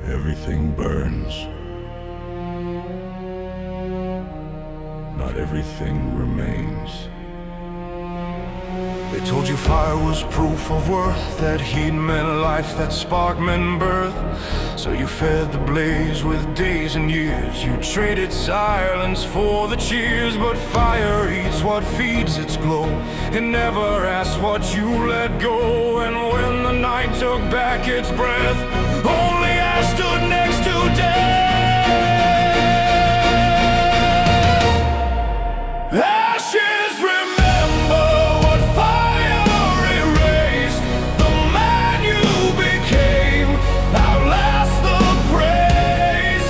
Everything burns. Not everything remains. They told you fire was proof of worth, that heat meant life, that spark meant birth. So you fed the blaze with days and years. You traded silence for the cheers. But fire eats what feeds its glow. It never asks what you let go. And when the night took back its breath, only I stood next to death. Ashes remember what fire erased. The man you became outlast the praise.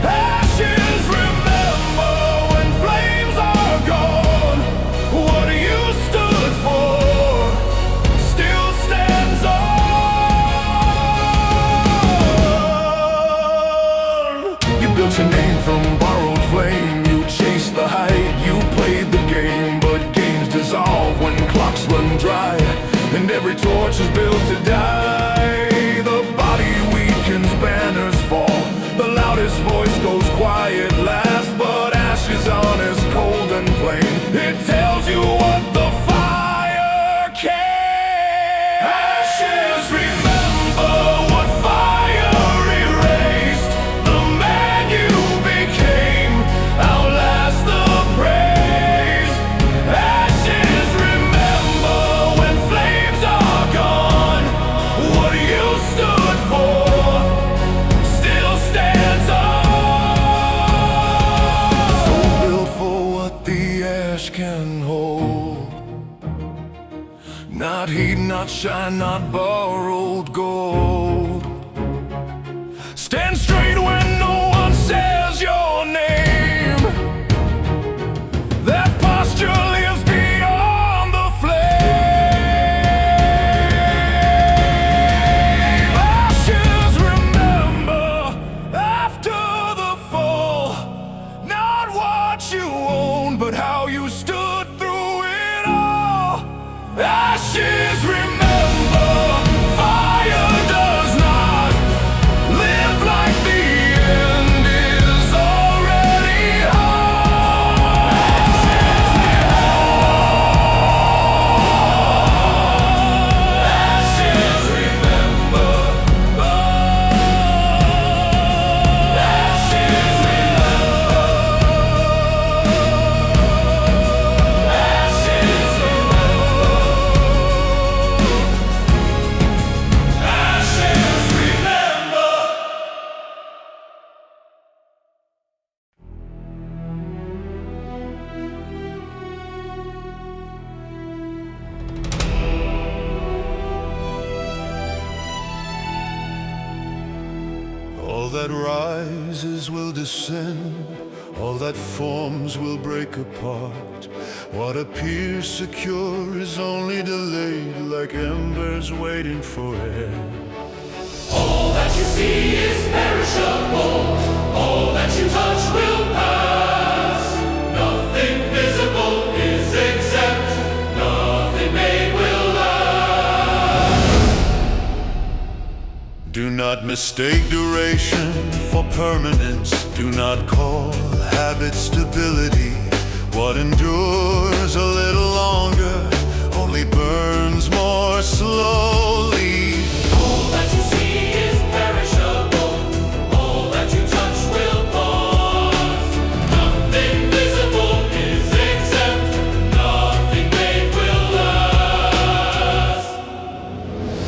Ashes remember when flames are gone. What you stood for still stands on. You built your name from borrowed flame. You chased the height, you played the game. But games dissolve when clocks run dry, and every torch is built to die. The body weakens, banners fall. The loudest voice goes quiet last. But ashes on is cold and plain. It tells you what the fire can. Ashes remember what fire erased. The man you became outlast the praise. Ashes remember when flames are gone. What you stood for still stands on. So built for what the ash can hold. Not heat, not shine, not borrowed gold. Stand straight when no one says your name. That posture lives beyond the flame. Ashes remember after the fall. Not what you own, but how you stood through it all. Ashes remember fire does not live like the end is already hard. Ashes remember. Ashes remember. Ashes remember. All that rises will descend, all that forms will break apart. What appears secure is only delayed, like embers waiting for air. All that you see is perishable. All that you touch will pass. Nothing visible is exempt. Nothing made will last. Do not mistake duration for permanence. Do not call habit stability. What endures a little longer only burns more slowly. All that you see is perishable. All that you touch will pause. Nothing visible is exempt. Nothing made will last.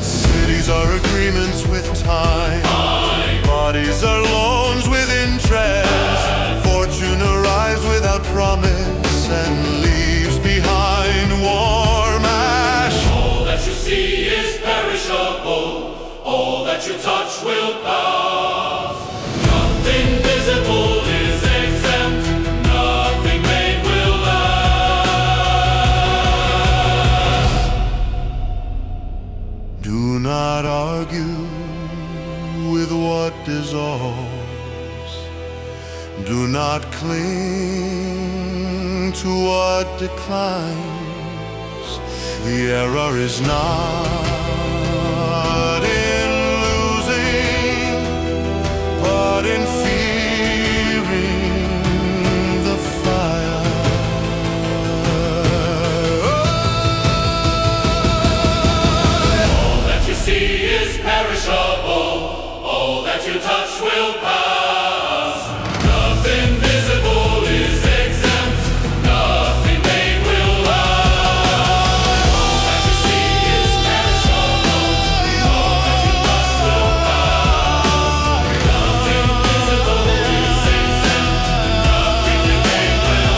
Cities are agreements with time. Bodies are loans with interest. Fortune arrives without promise and leaves behind warm ash. All that you see is perishable. All that you touch will pass. Nothing visible is exempt. Nothing made will last. Do not argue with what dissolves. Do not cling to what declines. The error is not in losing, you touch will pass. Nothing visible is exempt, nothing made will last. All that you see is perishable, all that you touch will pass. Nothing visible is exempt, nothing made will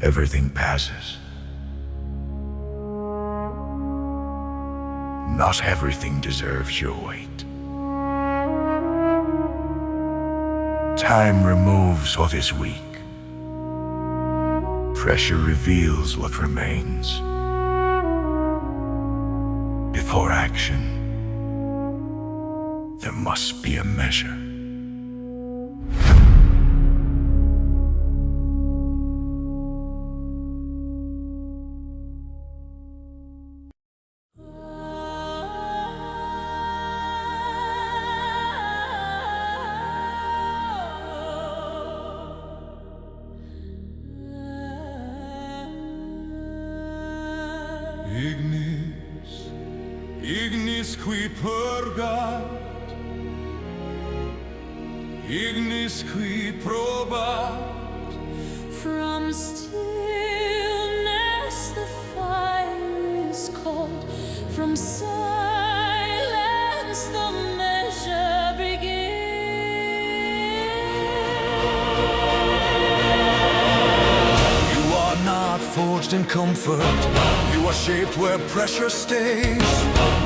Everything passes. Not everything deserves your weight. Time removes what is weak. Pressure reveals what remains. Before action, there must be a measure. Ignis qui purgat, ignis qui probat. From stillness the fire is called, from silence the measure begins. You are not forged in comfort, you are shaped where pressure stays.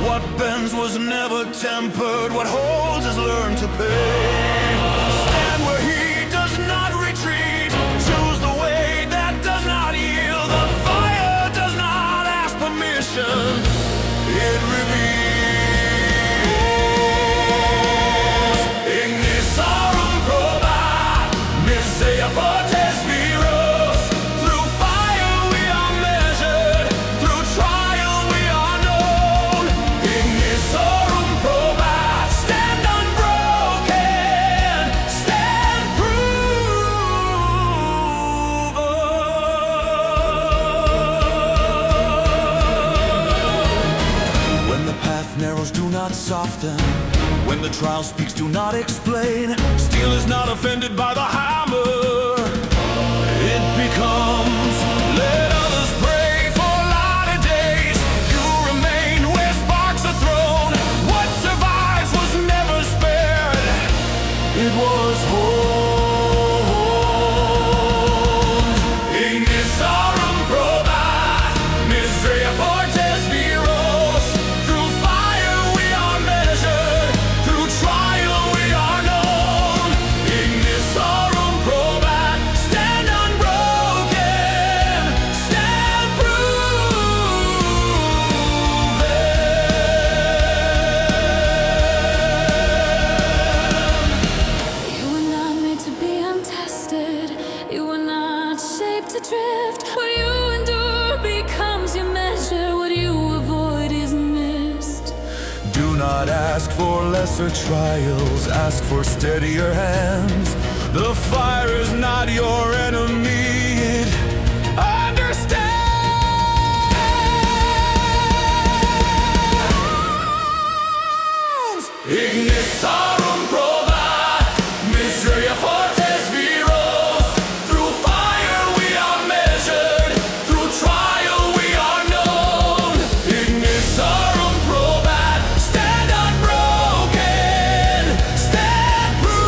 What bends was never tempered, what holds is learned to pay. Stand where he does not retreat, choose the way that does not yield. The fire does not ask permission, it reveals. Ignisarum probat, misea fortes viros. Through fire we are measured, through trial we are known. Ignisarum probat, stand unbroken, stand proven. When the path narrows, do not soften. When the trial speaks, do not explain. Steel is not offended by the hammer. It becomes, let others pray for lighter days. You remain where sparks are thrown. What survives was never spared, it was honed. Ignisarum probat, misrea fortes viros. Through fire we are measured, through trial we are known. Ignisarum probat, stand unbroken, stand proven. You were not made to be untested, you were not shaped to drift. What you endure becomes your measure, what you avoid is missed. Do not ask for lesser trials, ask for steadier hands. The fire is not your enemy, it understands. Ignisarum probat, misrea fortes viros. Through fire we are measured, through trial we are known. Ignisarum probat, stand unbroken, stand proven.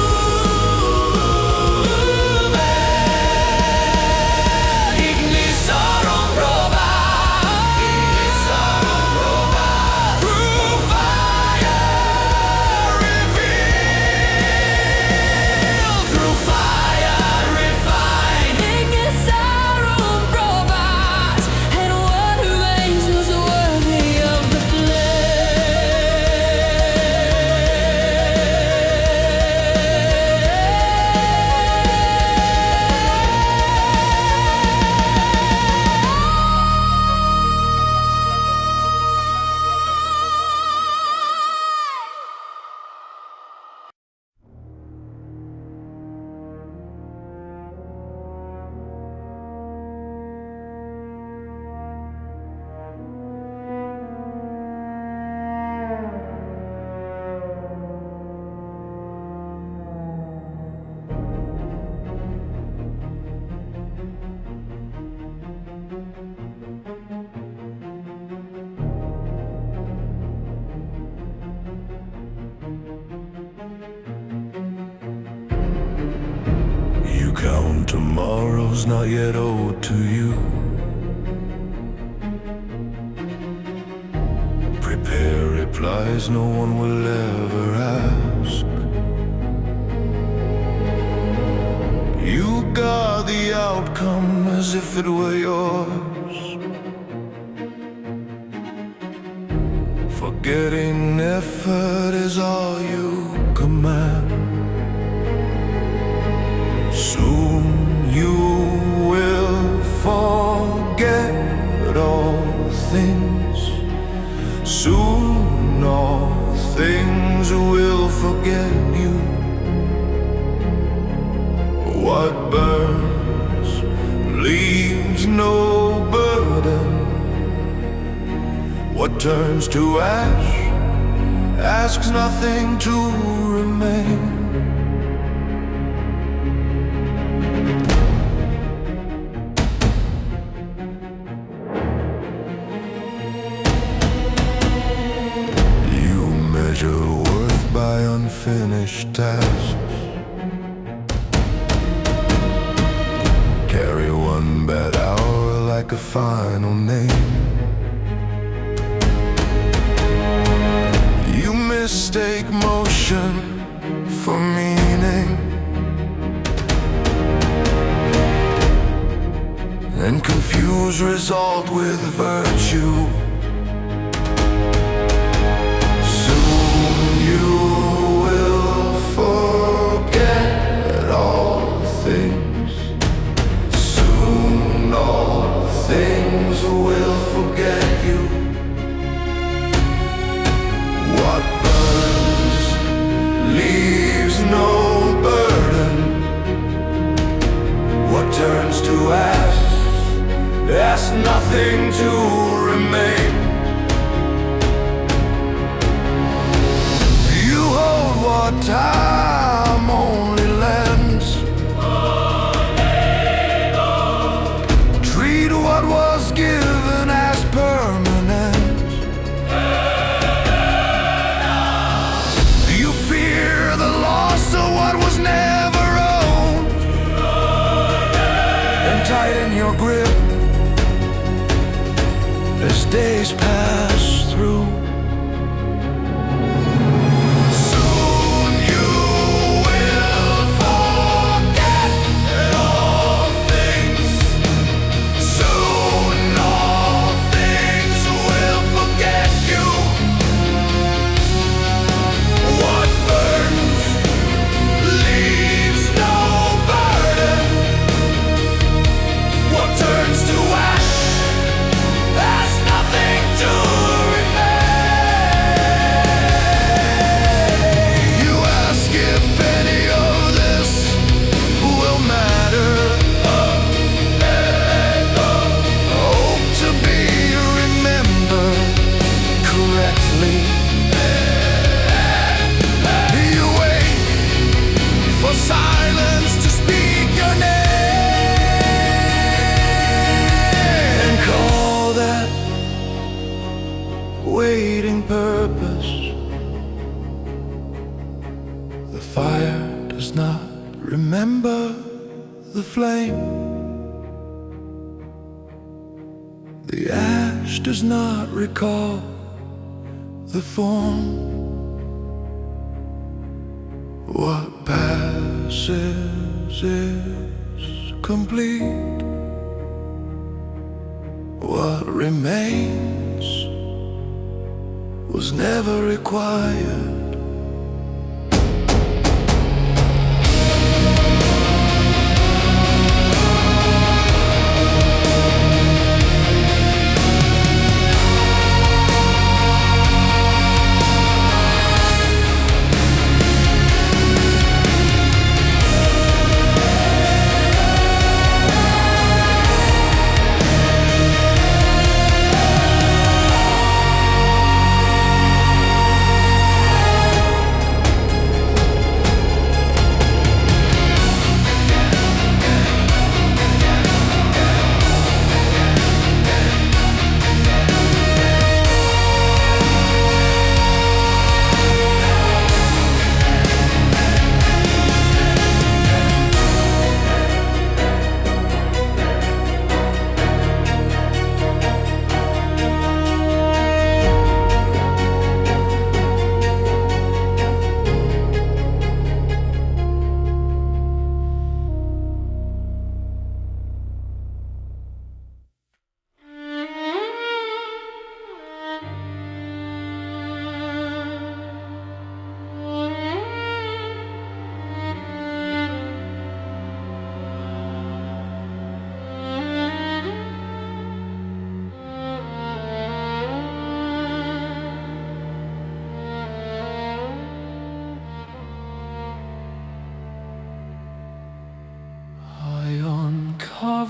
tomorrow's not yet owed to you. Prepare replies no one will ever ask. You got the outcome as if it were yours. Forgetting effort is all you command. Soon you will forget all things. Soon all things will forget you. What burns leaves no burden. What turns to ash asks nothing to remain. You measure worth by unfinished tasks. Carry one bad hour like a final name. You mistake motion for meaning and confuse result with virtue. Soon you will forget all things. Soon all things will forget you. What burns leaves no burden. What turns to ash asks nothing to remain. You hold what time only lends. Treat what was given as permanent. You fear the loss of what was never owned, and tighten your grip as days pass through. Soon you will forget all things. Soon all things will forget you. What burns leaves no burden. What turns to ash has nothing to remain. You ask if any of this will matter. Hope to be remembered correctly. You wait for silence to speak your name and call that waiting purpose. The fire does not remember the flame. The ash does not recall the form. What passes is complete. What remains was never required.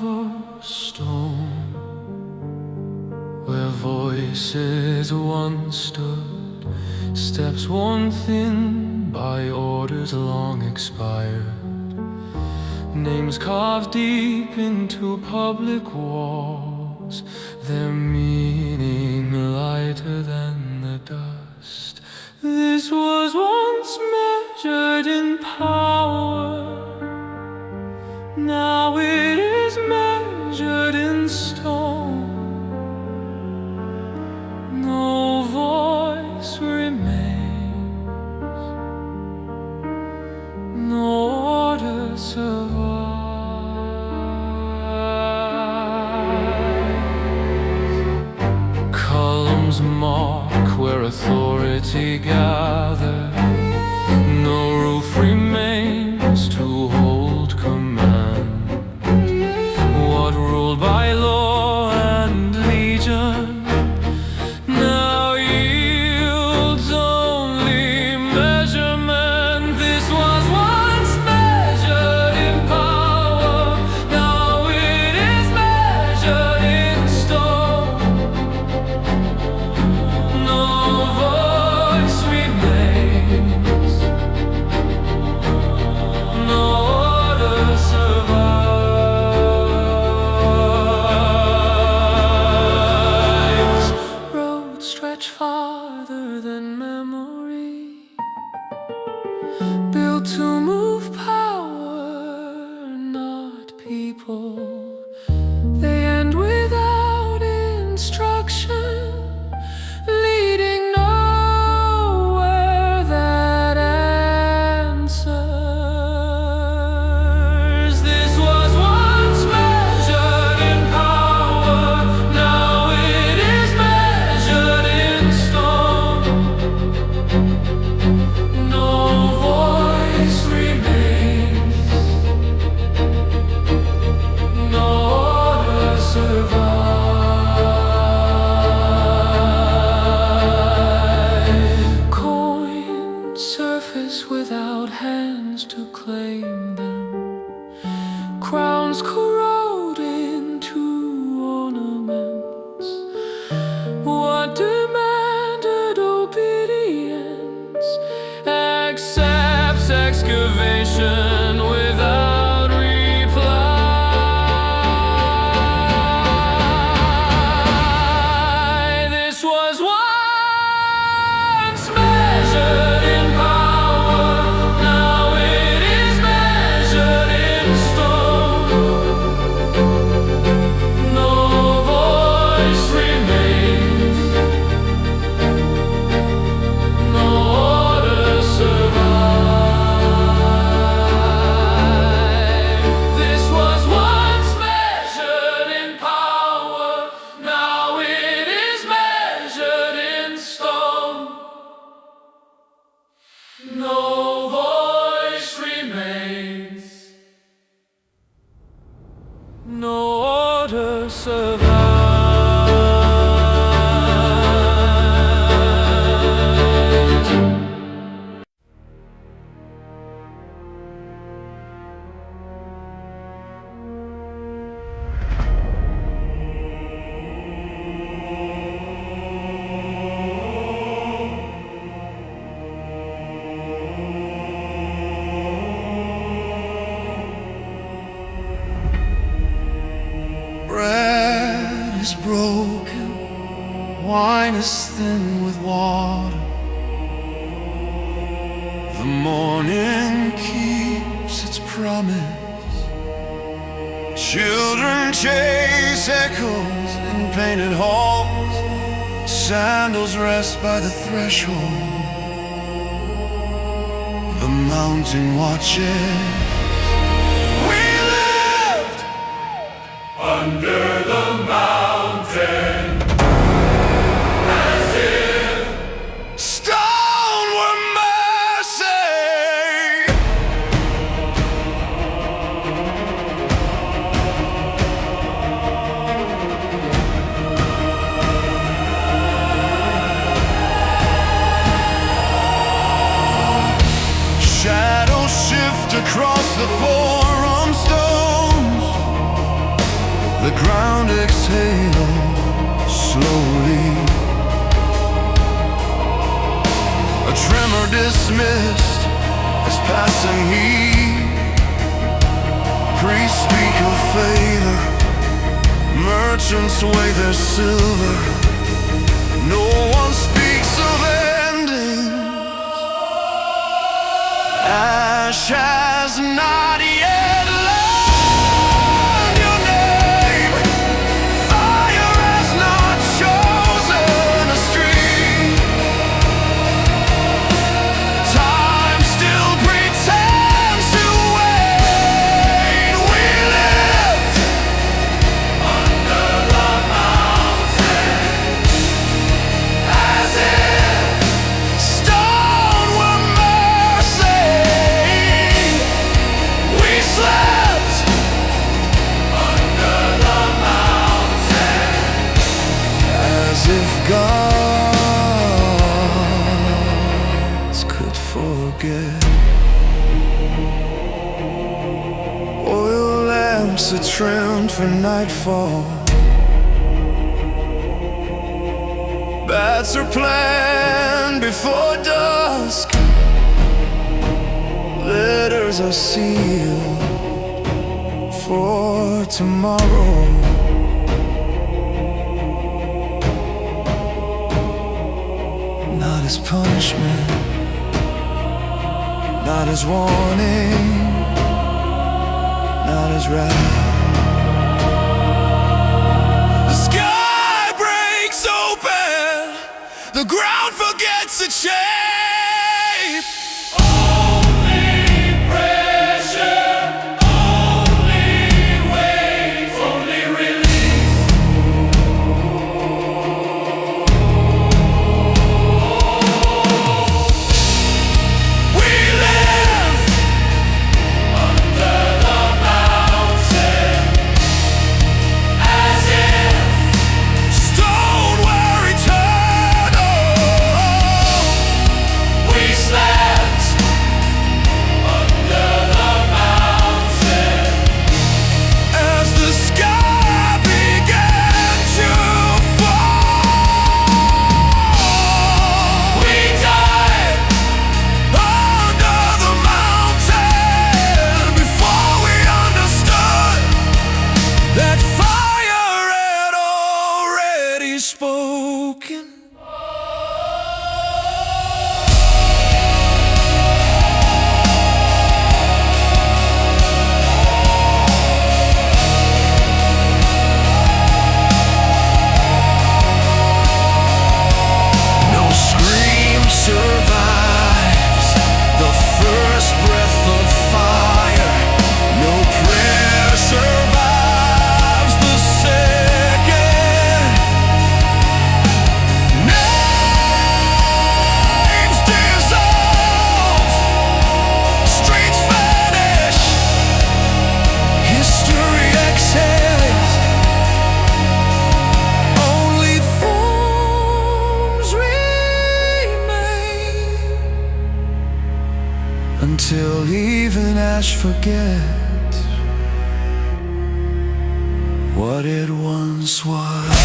of a stone, where voices once stood, steps worn thin by orders long expired, names carved deep into public walls, their meaning lighter than the dust. This was once measured in power, now it is measured in stone. No voice remains, no order survives. Columns mark where authority gathered, no roof remains to hold command. What ruled by law and legion now yields only measurement. This was once measured in power, now it is measured in stone. No voice remains, no order survives. Roads stretch farther than memory, built to move power, not people. They end without instruction, leading nowhere that answers. This was once measured in power, now it is measured in stone. No voice remains, no order survives. Coins surface without hands to claim them, crowns corrode into ornaments. What demanded obedience accepts excavation without reply. This was once measured in power, now it is measured in stone. No voice remains, no order survives. This was once measured in power, now it is measured in stone. No voice remains, no order survives. Bread is broken, wine is thin with water. The morning keeps its promise. Children chase echoes in painted halls. Sandals rest by the threshold. The mountain watches. We lived Under the mountain, as if stone were mercy. Shadows shift across the forum stones. ground exhale slowly. A tremor dismissed as passing heat. Priests speak of favor, merchants weigh their silver. No one speaks of endings. Ash has not yet learned your name. Fire has not chosen a stream. Time still pretends to wait. We lived under the mountain as if stone were mercy. We slept under the mountain as if gods could forget. Oil lamps are trimmed for nightfall. Bats are planned before dusk. Letters are sealed for tomorrow. Not as punishment, not as warning, not as wrath. The sky breaks open, the ground forgets its shape. Only pressure, only weight, only release. We live Under the mountain, as if stone were eternal. we slept under the mountain. As the sky began to fall, We died under the mountain before we understood that fire had already spoken. No scream survives the first breath of fire. No prayer survives the second. Names dissolve, streets vanish, history exhales. Only forms remain until even ash forgets what it once was.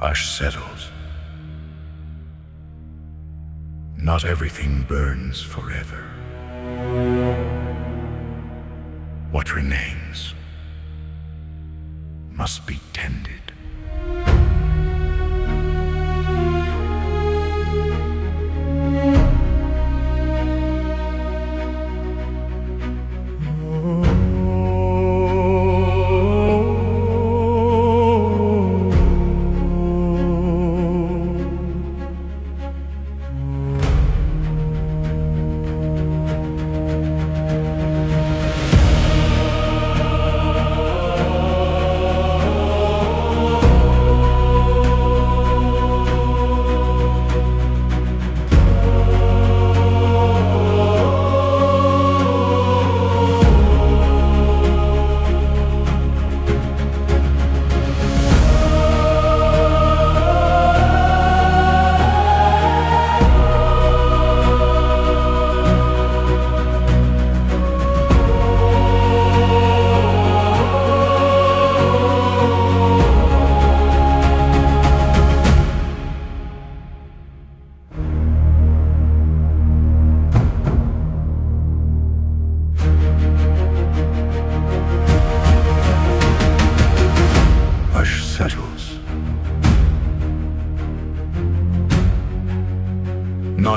Ash settles. Not everything burns forever. What remains must be tended.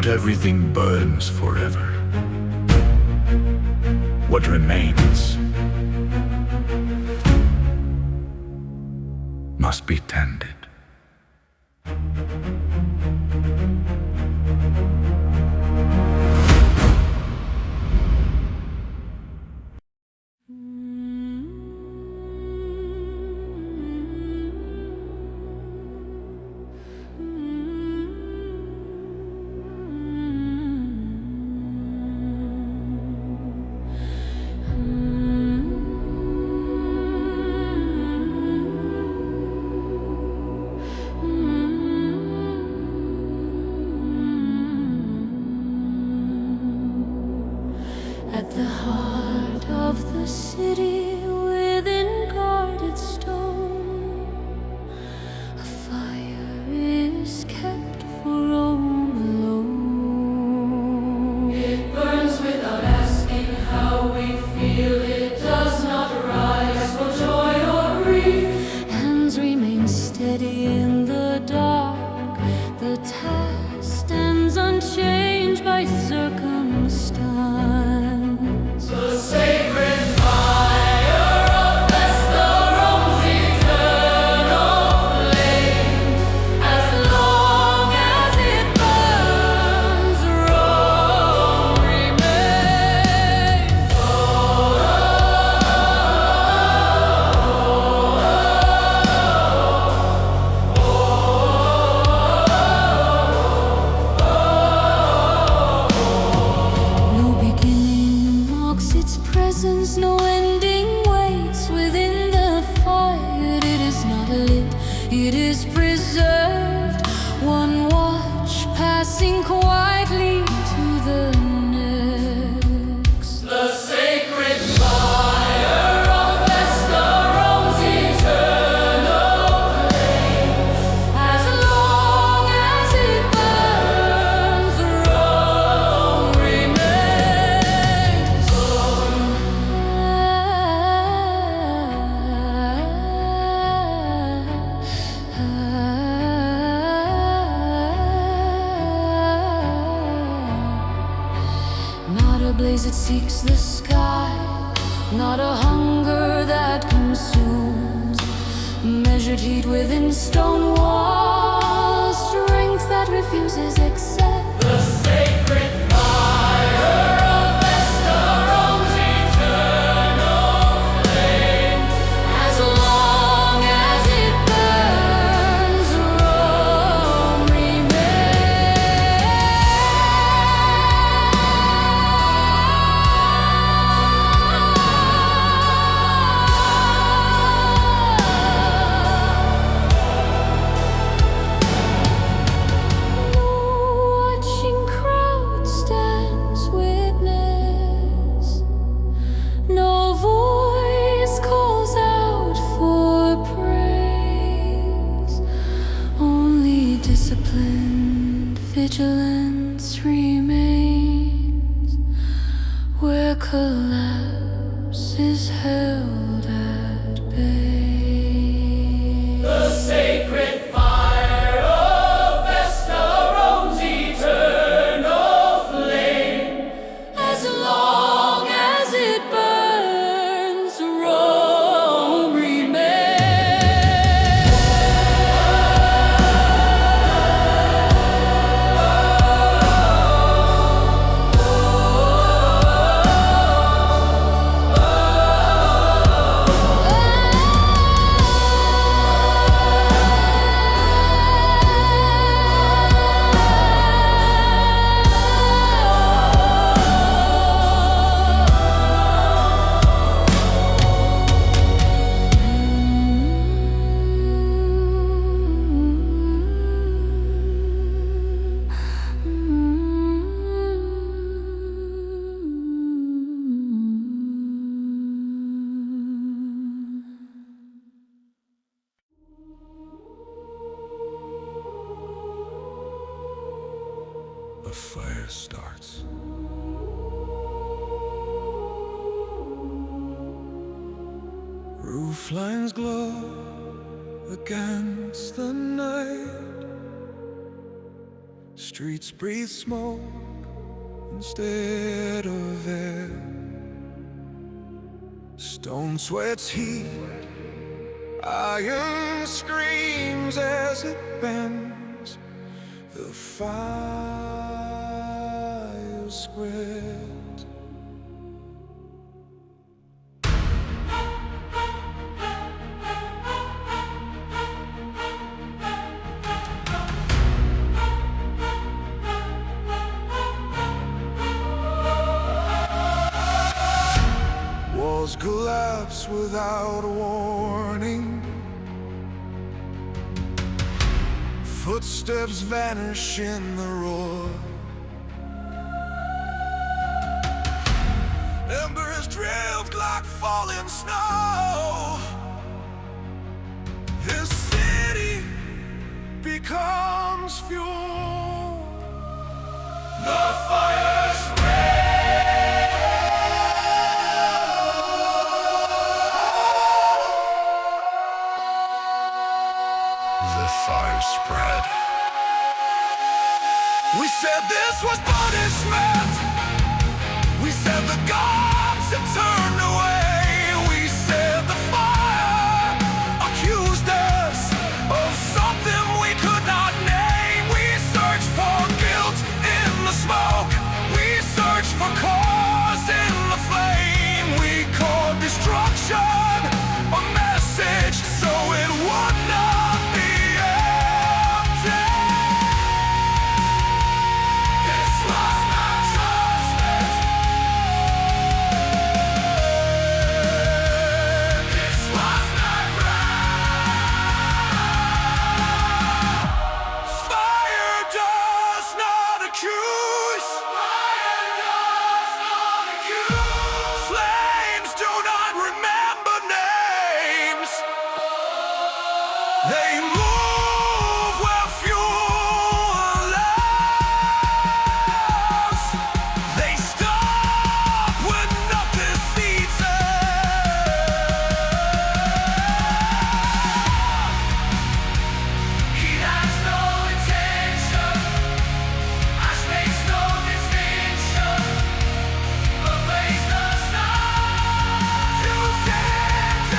Not everything burns forever. What remains must be tended. At the heart of the city, within guarded stone, a fire is kept for Rome alone. It burns without asking how we feel. It does not rise for joy or grief. Hands remain steady in the dark. The task stands unchanged by circumstance. The sacred fire of Vestarome's eternal flame. As long as it burns, Rome remains. No beginning marks its presence, no ending waits within the fire. It is not lit, it is preserved. One watch passing quietly to the next. The sacred fire of Vestarome's eternal flame. As long as it burns, Rome remains. Not a blaze that seeks the sky, not a hunger that consumes. Measured heat within stone walls, strength that refuses excess. The sacred fire of Vestarome's eternal flame. As long as it burns, Rome remains. No watching crowd stands witness. No voice calls out for praise. Only disciplined vigilance remains where collapse is held at bay. The sacred fire of Vestarome's eternal flame. As long as it burns, Rome remains. The fire starts. Roof lines glow against the night. Streets breathe smoke instead of air. Stone sweats heat, iron screams as it bends. The fire squared. Walls collapse without a warning. Footsteps vanish in the roar. Embers drift like falling snow. This city becomes fuel. The fire spreads. The fire spread. We said this was punishment. We said the gods had turned away. We said the fire accused us of something we could not name. We searched for guilt in the smoke. We searched for cause in the flame. We called destruction a message so it would not be empty. This was not judgment. This was not right. Fire does not accuse. Fire does not accuse. Flames do not remember names. They move where fuel allows. They stop when nothing feeds He has no intention. Ash makes no distinction. The place does not use it.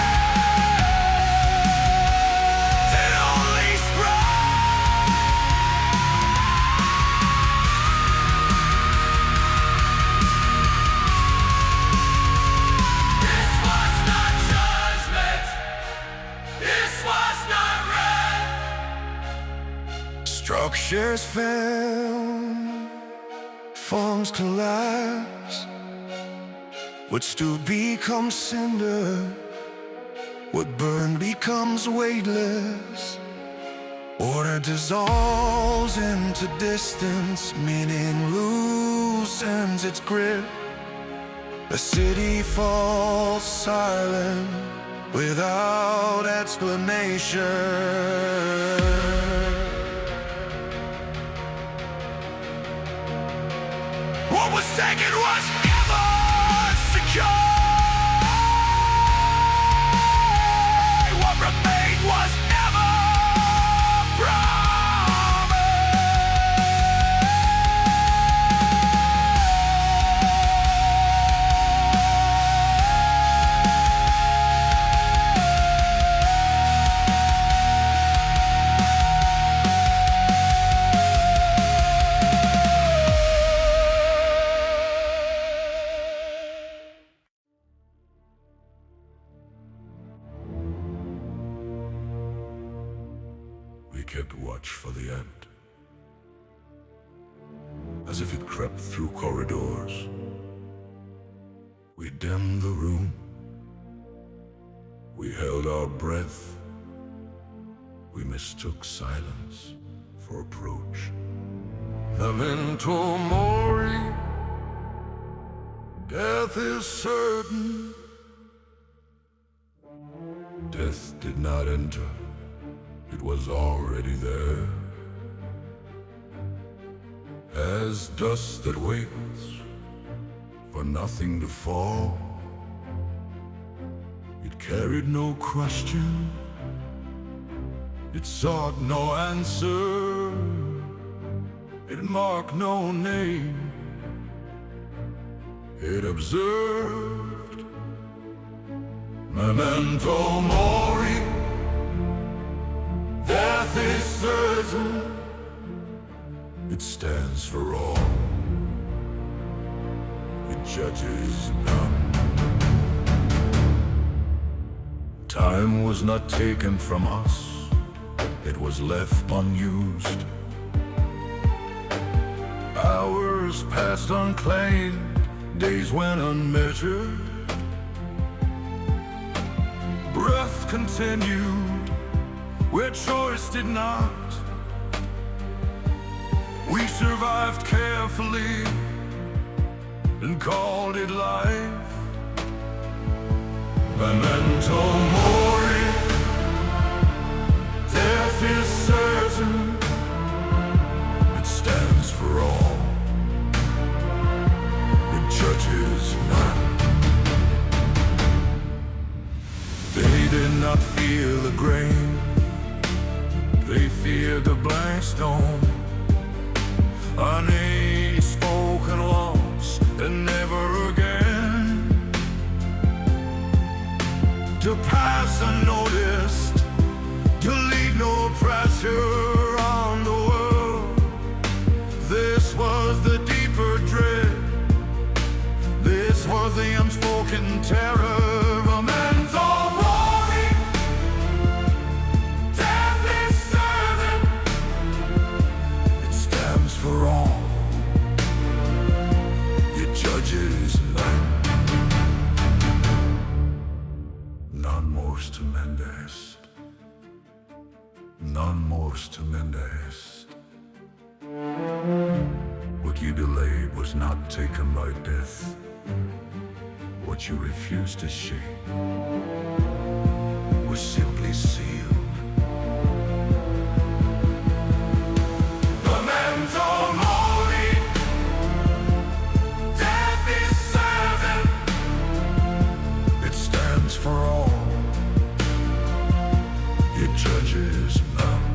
It only This was not judgment. This was not right. Structures fail, forms collapse. What stood becomes cinder. What burned becomes weightless. Order dissolves into distance. Meaning loosens its grip. The city falls silent without explanation. What was taken was never secure. What remained was never We kept watch for the end, as if it crept through corridors. We dimmed the room. We held our breath. We mistook silence for approach. Mementomori. Death is certain. Death did not enter. It was already there. As dust that waits for nothing to fall. It carried no question. It sought no answer. it marked no name. It observed, mementomori, death is certain. It stands for all, it judges none. Time was not taken from us, it was left unused. Hours passed unclaimed, days went unmeasured. Breath continued where choice did not. We survived carefully and called it life. Mementomori, death is certain. It stands for all, it judges none. They did not fear the grain, they feared the blank stone. Unspoken loss and never again to pass unnoticed, to leave no pressure on the world. This was the deeper dread, this was the unspoken terror. Mementomori, death is certain. It stands for all, it judges none. Non mors timenda est, non mors timenda est. What you delayed was not taken by death. What you refused to shake was simply sealed. Mementomori, death is certain. It stands for all, it judges none.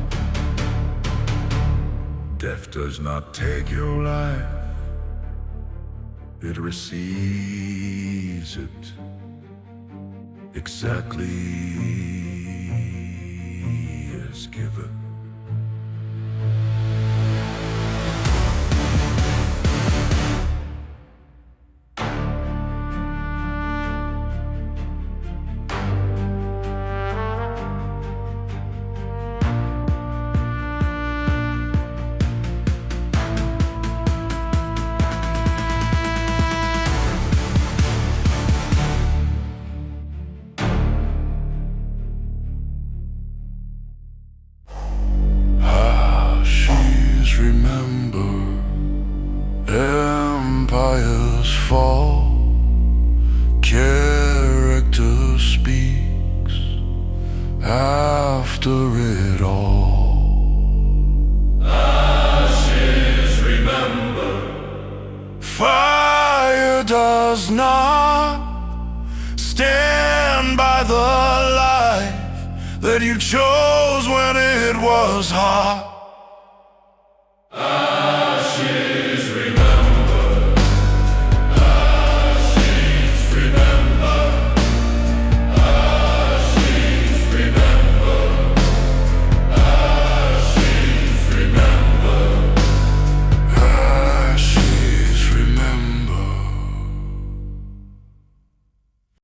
Death does not take your life, it receives it exactly as given. Empires fall, character speaks after it all. Ashes remember, Fire does not stand by the life that you chose when it was hot.